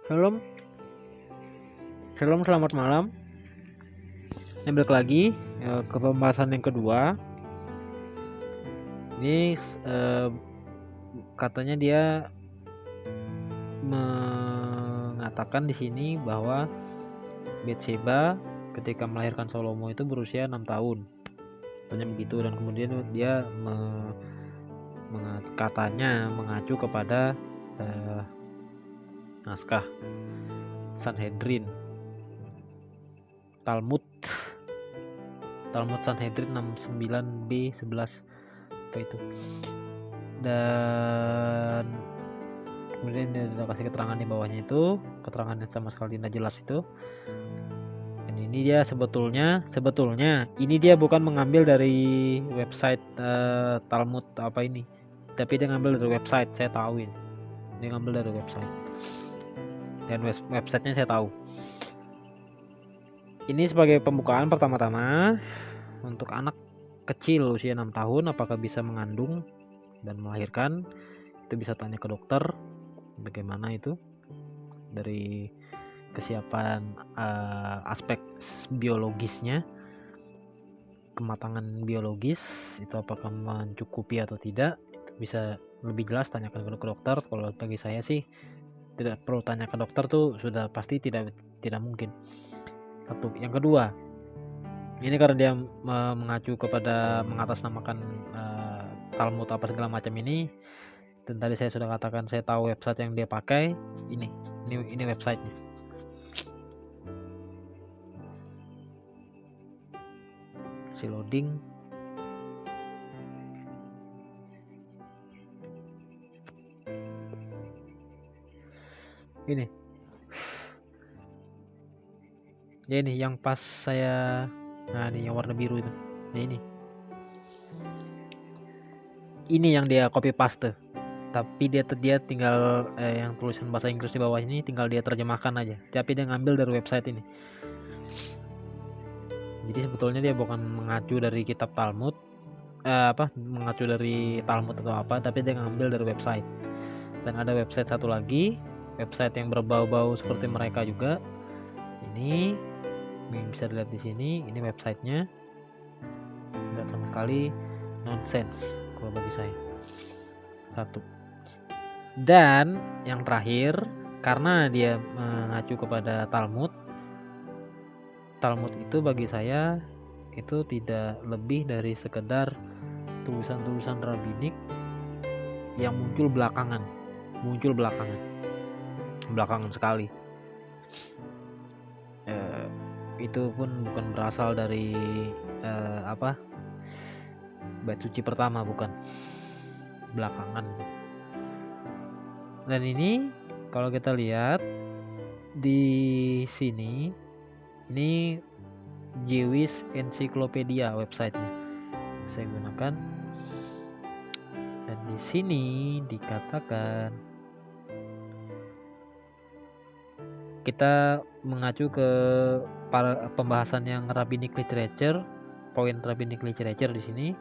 Shalom, shalom, selamat malam. Balik lagi ke pembahasan yang kedua. Ini katanya dia mengatakan di sini bahwa Bathsheba ketika melahirkan Salomo itu berusia 6 tahun. Katanya begitu, dan kemudian dia katanya mengacu kepada naskah Sanhedrin, Talmud Sanhedrin 69b 11 apa itu, dan kemudian dia udah kasih keterangan di bawahnya, itu keterangan yang sama sekali tidak jelas itu. Dan ini dia sebetulnya ini dia bukan mengambil dari website Talmud apa ini, tapi dia ngambil dari website. Saya tahu ini dia ngambil dari website, dan websitenya saya tahu. Ini sebagai pembukaan pertama-tama untuk anak kecil usia 6 tahun apakah bisa mengandung dan melahirkan, itu bisa tanya ke dokter bagaimana itu dari kesiapan aspek biologisnya, kematangan biologis itu apakah mencukupi atau tidak. Itu bisa lebih jelas tanyakan ke dokter. Kalau bagi saya sih tidak perlu tanya ke dokter, tuh sudah pasti tidak mungkin. Satu. Yang kedua, ini karena dia mengacu kepada mengatasnamakan Talmud apa segala macam ini, dan tadi saya sudah katakan saya tahu website yang dia pakai. Ini websitenya. Si loading. Ini ya, ini yang pas saya, nah ini yang warna biru itu ya, ini yang dia copy paste, tapi dia tinggal yang tulisan bahasa Inggris di bawah ini tinggal dia terjemahkan aja, tapi dia ngambil dari website ini. Jadi sebetulnya dia bukan mengacu dari kitab Talmud, mengacu dari Talmud atau apa, tapi dia ngambil dari website. Dan ada website satu lagi, website yang berbau-bau seperti mereka juga. Ini bisa dilihat di sini, ini websitenya tidak sama sekali nonsense kalau bagi saya. Satu. Dan yang terakhir, karena dia mengacu kepada Talmud itu bagi saya itu tidak lebih dari sekedar tulisan-tulisan rabbinik yang muncul belakangan sekali. Itu pun bukan berasal dari bait suci pertama, bukan, belakangan. Dan ini kalau kita lihat di sini, ini Jewish Encyclopedia websitenya saya gunakan, dan di sini dikatakan kita mengacu ke pembahasan yang rabbinic literature, poin rabbinic literature di sini.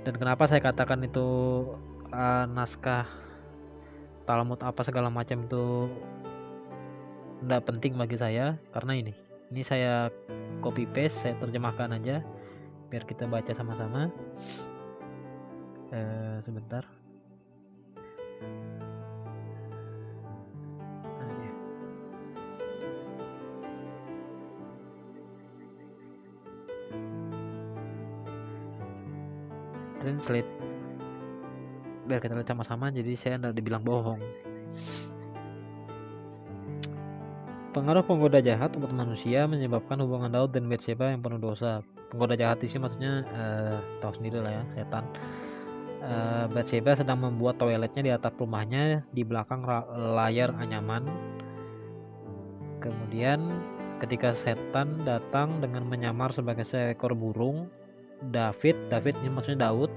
Dan kenapa saya katakan itu naskah Talmud apa segala macam itu tidak penting bagi saya, karena ini saya copy paste, saya terjemahkan aja biar kita baca sama-sama. Sebentar. Translate biar kita lihat sama-sama, jadi saya tidak dibilang bohong. Pengaruh penggoda jahat untuk manusia menyebabkan hubungan Daud dan Bathsheba yang penuh dosa. Penggoda jahat di sini maksudnya tahu sendiri lah ya, setan. Bathsheba sedang membuat toiletnya di atap rumahnya di belakang layar anyaman. Kemudian ketika setan datang dengan menyamar sebagai seekor burung, David ini maksudnya Daud,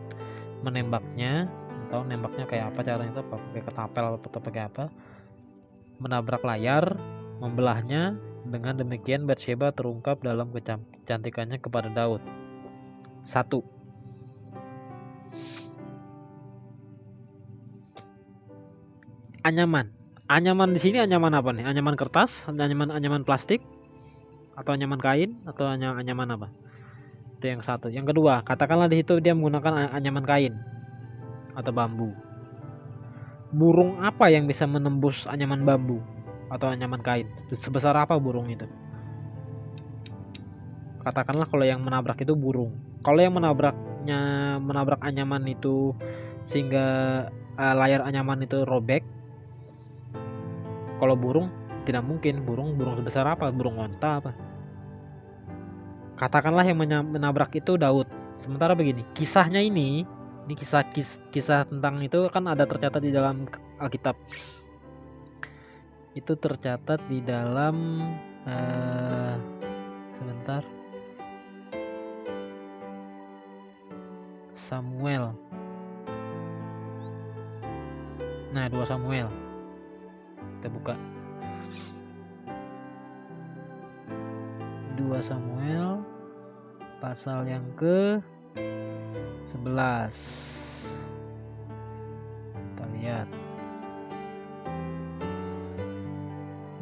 menembaknya. Tahu nembaknya kayak apa caranya, itu apa pakai ketapel atau pakai apa, menabrak layar, membelahnya. Dengan demikian Bathsheba terungkap dalam kecantikannya kepada Daud. 1. Anyaman. Anyaman di sini anyaman apa nih? Anyaman kertas, anyaman plastik, atau anyaman kain, atau anyaman apa? Itu yang satu. Yang kedua, katakanlah di situ dia menggunakan anyaman kain atau bambu. Burung apa yang bisa menembus anyaman bambu atau anyaman kain? Sebesar apa burung itu? Katakanlah kalau yang menabrak itu burung. Kalau yang menabrak anyaman itu sehingga layar anyaman itu robek. Kalau burung tidak mungkin. Burung sebesar apa? Burung onta apa? Katakanlah yang menabrak itu Daud. Sementara begini, kisahnya ini kisah tentang itu kan ada tercatat di dalam Alkitab. Itu tercatat di dalam sebentar. Samuel. Nah, 2 Samuel. Kita buka. 2 Samuel pasal yang ke-11. Kita lihat.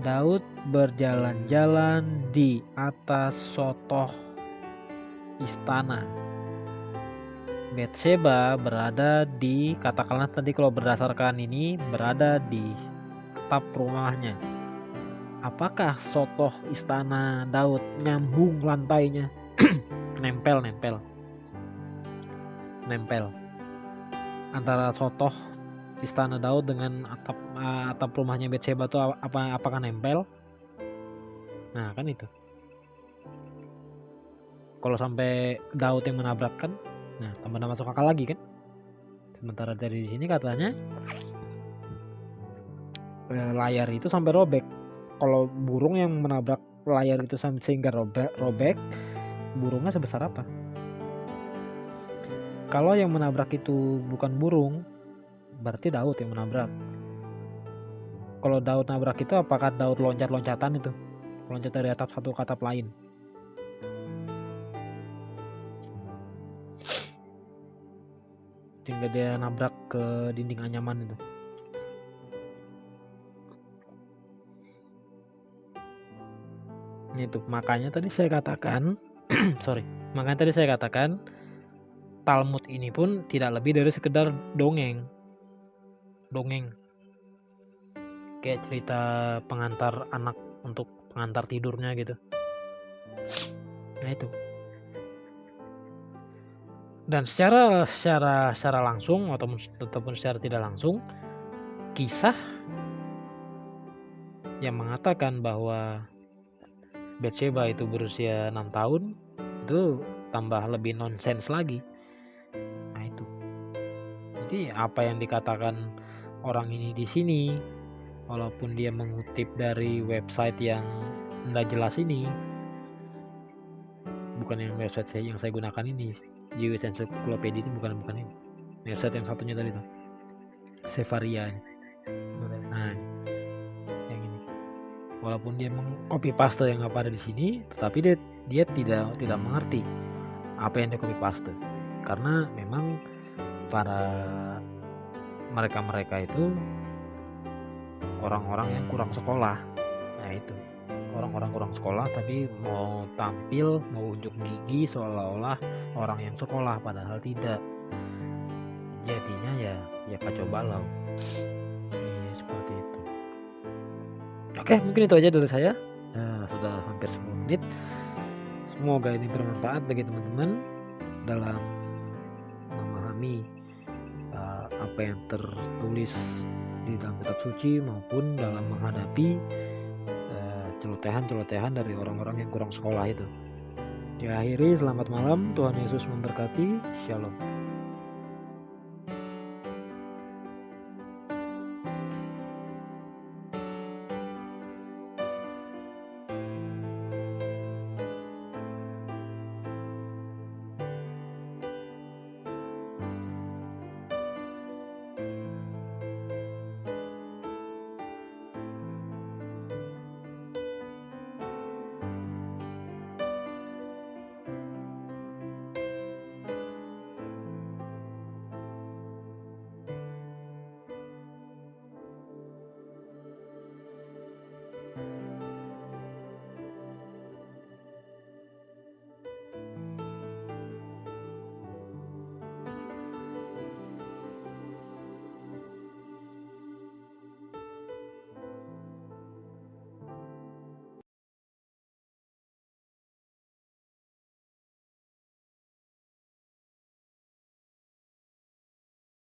Daud berjalan-jalan di atas sotoh istana. Batsheba berada di, katakanlah tadi kalau berdasarkan ini, berada di atap rumahnya. Apakah sotoh istana Daud nyambung lantainya? nempel antara sotoh istana Daud dengan atap rumahnya Batsheba itu apakah nempel? Nah, kan itu. Kalau sampai Daud yang menabrakkan, nah tambah masuk akal lagi kan. Sementara dari sini katanya layar itu sampai robek. Kalau burung yang menabrak layar itu sehingga robek, burungnya sebesar apa? Kalau yang menabrak itu bukan burung, berarti Daud yang menabrak. Kalau Daud nabrak itu, apakah Daud loncat-loncatan itu? Loncat dari atap satu ke atap lain? Sehingga dia nabrak ke dinding anyaman itu. Itu makanya tadi saya katakan Talmud ini pun tidak lebih dari sekedar dongeng kayak cerita pengantar anak untuk pengantar tidurnya gitu. Nah itu. Dan secara langsung ataupun secara tidak langsung, kisah yang mengatakan bahwa Batsheba itu berusia 6 tahun itu tambah lebih nonsens lagi. Nah itu. Jadi apa yang dikatakan orang ini di sini, walaupun dia mengutip dari website yang tidak jelas ini, bukan yang website yang saya gunakan ini, Jewish Encyclopedia ini bukan ini. Website yang satunya tadi tuh, Sefaria. Nah, yang ini. Walaupun dia mengcopy paste yang apa ada di sini, tetapi dia tidak mengerti apa yang dia copy paste. Karena memang para mereka itu orang-orang yang kurang sekolah. Nah itu, orang-orang kurang sekolah tapi mau tampil, mau unjuk gigi seolah-olah orang yang sekolah, padahal tidak. Jadinya ya kacau balau. Ya, seperti itu. Oke, mungkin itu aja dari saya. Sudah hampir 10 menit. Semoga ini bermanfaat bagi teman-teman dalam memahami apa yang tertulis di dalam kitab suci maupun dalam menghadapi celotehan dari orang-orang yang kurang sekolah itu. Diakhiri, selamat malam, Tuhan Yesus memberkati, Shalom.